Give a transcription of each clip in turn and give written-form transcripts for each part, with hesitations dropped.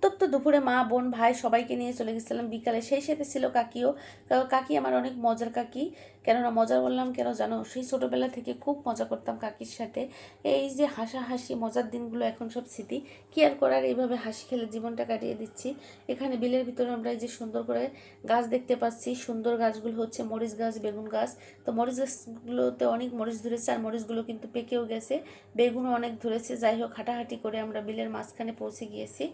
উত্তপ্ত দুপুরে মা বোন ভাই সবাইকে নিয়ে চলে গেছিলাম বিকালে। সেই সাথে ছিল কাকিও। কাকি আমার অনেক মজার কাকি। কেননা মজার বললাম কেন জানো, সেই ছোটোবেলা থেকে খুব মজা করতাম কাকির সাথে। এই যে হাসাহাসি মজার দিনগুলো এখন সব স্মৃতি, কি আর করার, এইভাবে হাসি খেলে জীবনটা কাটিয়ে দিচ্ছি। এখানে বিলের ভিতরে আমরা এই যে সুন্দর করে গাছ দেখতে পাচ্ছি। সুন্দর গাছগুলো হচ্ছে মরিচ গাছ, বেগুন গাছ। তো মরিচ গাছগুলোতে অনেক মরিচ ধরেছে, আর মরিচগুলো কিন্তু পেকেও গেছে, বেগুনও অনেক ধরেছে। যাই হোক, হাঁটাহাঁটি করে আমরা বিলের মাঝখানে পৌঁছে গিয়েছি।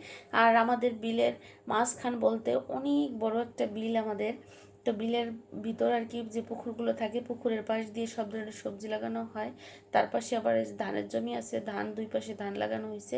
আর আমাদের বিলের মাঝখান বলতে অনেক বড় একটা বিল আমাদের। তো বিলের ভিতর আর কি যে পুকুরগুলো থাকে, পুকুরের পাশ দিয়ে সব ধরনের সবজি লাগানো হয়। তার পাশে আবার ধানের জমি আছে, ধান দুই পাশে ধান লাগানো হয়েছে।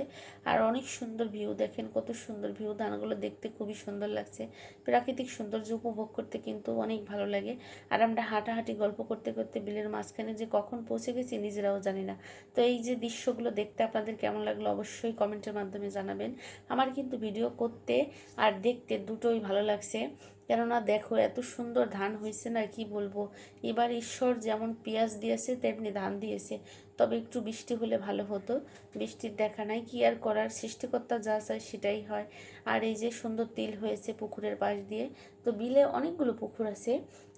আর অনেক সুন্দর ভিউ, দেখেন কত সুন্দর ভিউ, ধানগুলো দেখতে খুবই সুন্দর লাগছে। প্রাকৃতিক সৌন্দর্য উপভোগ করতে কিন্তু অনেক ভালো লাগে। আর আমরা হাঁটাহাঁটি গল্প করতে করতে বিলের মাঝখানে যে কখন পৌঁছে গেছি নিজেরাও জানি না। তো এই যে দৃশ্যগুলো দেখতে আপনাদের কেমন লাগলো অবশ্যই কমেন্টের মাধ্যমে জানাবেন। আমার কিন্তু ভিডিও করতে আর দেখতে দুটোই ভালো লাগছে। কেননা দেখো এত সুন্দর ধান হয়েছে না, কি বলবো। এবার ঈশ্বর যেমন পেঁয়াজ দিয়েছে তেমনি ধান দিয়েছে। তবে একটু বৃষ্টি হলে ভালো হতো, বৃষ্টির দেখা নাই, কি আর করার, সৃষ্টিকর্তা যা চায় সেটাই হয়। আর এই যে সুন্দর তিল হয়েছে পুকুরের পাশ দিয়ে। তো বিলে অনেকগুলো পুকুর আছে,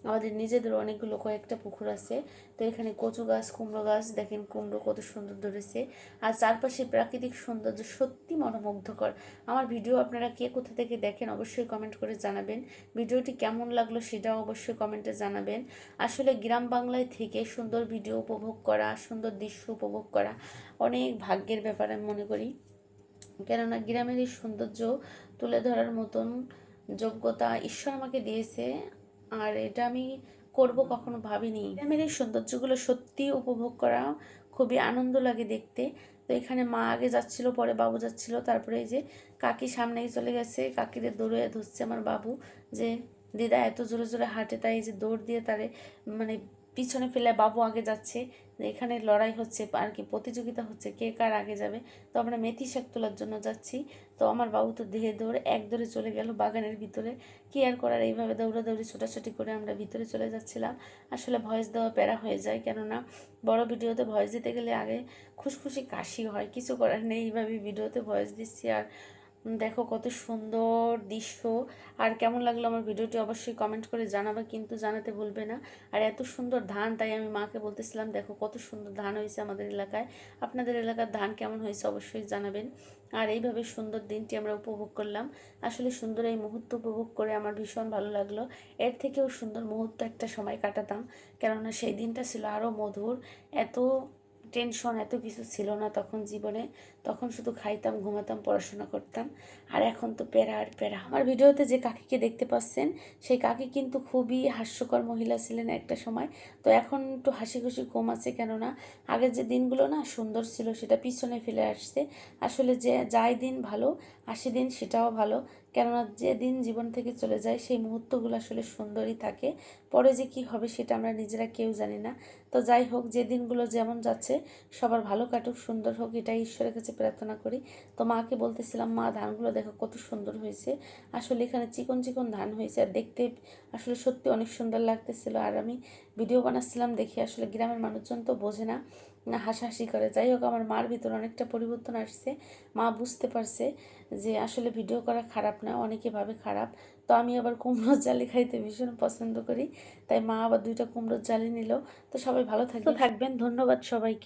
আমাদের নিজেদের অনেকগুলো কয়েকটা পুকুর আছে। তো এখানে কচু গাছ, কুমড়ো গাছ, দেখেন কুমড়ো কত সুন্দর ধরেছে। আর চারপাশে প্রাকৃতিক সৌন্দর্য সত্যি মনোমুগ্ধকর। আমার ভিডিও আপনারা কে কোথা থেকে দেখেন অবশ্যই কমেন্ট করে জানাবেন। ভিডিওটি কেমন লাগলো সেটাও অবশ্যই কমেন্টে জানাবেন। আসলে গ্রাম বাংলায় থেকে সুন্দর ভিডিও উপভোগ করা, সুন্দর দৃশ্য উপভোগ করা অনেক ভাগ্যের ব্যাপার আমি মনে করি। কেননা গ্রামের এই সৌন্দর্য তুলে ধরার মতন যোগ্যতা ঈশ্বর আমাকে দিয়েছে। আর এটা আমি করব কখনো ভাবিনি। গ্রামের এই সৌন্দর্যগুলো সত্যি উপভোগ করা খুবই আনন্দ লাগে দেখতে। তো এখানে মা আগে যাচ্ছিল, পরে বাবু যাচ্ছিল, তারপরে এই যে কাকি সামনেই চলে গেছে। কাকিরে দৌড়ে ধরছে আমার বাবু, যে দিদা এত জোরে জোরে হাঁটে, তাই এই যে দৌড় দিয়ে তারে মানে পিছনে ফেলে বাবু আগে যাচ্ছে। এখানে লড়াই হচ্ছে আর কি, প্রতিযোগিতা হচ্ছে কে কার আগে যাবে। তো আমরা মেথি শাক তোলার জন্য যাচ্ছি। তো আমার বাবু তো দেহে দৌড়ে এক দৌড়ে চলে গেল বাগানের ভিতরে। কি আর করার, এইভাবে দৌড়াদৌড়ি ছোটাছুটি করে আমরা ভিতরে চলে যাচ্ছিলাম। আসলে ভয়েস দেওয়া প্যারা হয়ে যায়, কেননা বড় ভিডিওতে ভয়েস দিতে গেলে আগে খুশখুশি কাশি হয়, কিছু করার নেই, এইভাবে ভিডিওতে ভয়েস দিচ্ছি। আর দেখো কত সুন্দর দৃশ্য। আর কেমন লাগলো আমার ভিডিওটি অবশ্যই কমেন্ট করে জানাবে, কিন্তু জানাতে ভুলবে না। আর এত সুন্দর ধান, তাই আমি মাকে বলতেছিলাম দেখো কত সুন্দর ধান হয়েছে আমাদের এলাকায়। আপনাদের এলাকার ধান কেমন হয়েছে অবশ্যই জানাবেন। আর এইভাবে সুন্দর দিনটি আমরা উপভোগ করলাম। আসলে সুন্দর এই মুহূর্ত উপভোগ করে আমার ভীষণ ভালো লাগলো। এর থেকেও সুন্দর মুহূর্ত একটা সময় কাটাতাম, কেননা সেই দিনটা ছিল আরও মধুর। এত টেনশন এত কিছু ছিল না তখন জীবনে। তখন শুধু খাইতাম, ঘুমাতাম, পড়াশোনা করতাম। আর এখন তো প্যারা আর প্যারা। আমার ভিডিওতে যে কাকিকে দেখতে পাচ্ছেন, সেই কাকি কিন্তু খুবই হাস্যকর মহিলা ছিলেন একটা সময়। তো এখন একটু হাসি খুশি কম আছে, কেননা আগের যে দিনগুলো না সুন্দর ছিল সেটা পিছনে ফেলে আসছে। আসলে যে যাই দিন ভালো, আসে দিন সেটাও ভালো। কেননা যে দিন জীবন থেকে চলে যায় সেই মুহূর্তগুলো আসলে সুন্দরই থাকে। পরে যে কি হবে সেটা আমরা নিজেরা কেউ জানি না। তো যাই হোক, যে দিনগুলো যেমন যাচ্ছে সবার ভালো কাটুক, সুন্দর হোক, এটাই ঈশ্বরের কাছে প্রার্থনা করি। তো মাকে বলতেছিলাম মা ধানগুলো দেখো কত সুন্দর হয়েছে। আসলে এখানে চিকন চিকন ধান হয়েছে, আর দেখতে আসলে সত্যি অনেক সুন্দর লাগতেছিল। আর আমি ভিডিও বানাচ্ছিলাম দেখি, আসলে গ্রামের মানুষজন তো বোঝে না, হাসাহাসি করে। যাই হোক, আমার মার ভিতরে অনেকটা পরিবর্তন আসছে। মা বুঝতে পারছে যে আসলে ভিডিও করা খারাপ না, অনেকে ভাবে খারাপ। তো আমি আবার কুমড়োর জালি খাইতে ভীষণ পছন্দ করি, তাই মা আবার 2টা কুমড়োর জালি নিল। তো সবাই ভালো থাকবেন, ধন্যবাদ সবাইকে।